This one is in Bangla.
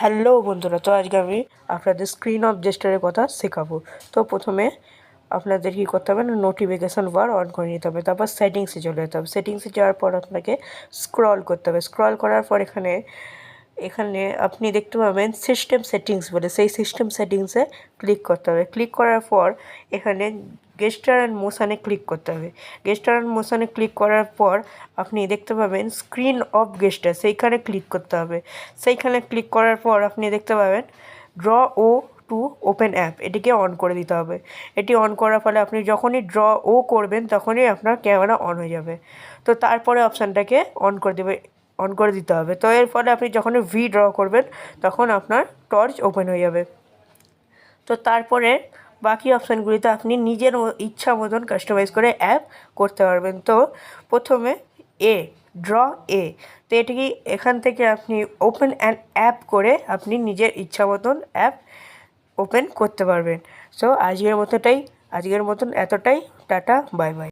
হ্যালো বন্ধুরা, তো আজকে আমি আপনাদের স্ক্রিন অফ জেস্টারের কথা শেখাবো। তো প্রথমে আপনাদের কী করতে হবে না, নোটিফিকেশান বার অন করে নিতে হবে, তারপর সেটিংসে চলে যেতে হবে। সেটিংসে যাওয়ার পর আপনাকে স্ক্রল করতে হবে। স্ক্রল করার পর এখানে এখানে আপনি দেখতে পাবেন সিস্টেম সেটিংস বলে, সেই সিস্টেম সেটিংসে ক্লিক করতে হবে। ক্লিক করার পর এখানে গেস্টার অ্যান্ড মোশানে ক্লিক করতে হবে। গেস্টার অ্যান্ড মোশানে ক্লিক করার পর আপনি দেখতে পাবেন স্ক্রিন অফ গেস্টার, সেইখানে ক্লিক করতে হবে। সেইখানে ক্লিক করার পর আপনি দেখতে পাবেন ড্র ও টু ওপেন অ্যাপ, এটিকে অন করে দিতে হবে। এটি অন করার ফলে আপনি যখনই ড্র ও করবেন তখনই আপনার ক্যামেরা অন হয়ে যাবে। তো তারপরে অপশানটাকে অন করে দিতে হবে। তো এর ফলে আপনি যখনই ভি ড্র করবেন তখন আপনার টর্চ ওপেন হয়ে যাবে। তো তারপরে বাকি অপশানগুলিতে আপনি নিজের ইচ্ছা মতন কাস্টমাইজ করে অ্যাপ করতে পারবেন। তো প্রথমে ড্র এ, তো এটিকে এখান থেকে আপনি ওপেন অ্যান অ্যাপ করে আপনি নিজের ইচ্ছা মতন অ্যাপ ওপেন করতে পারবেন। সো আজকের মতন এতটাই। Tata, bye bye.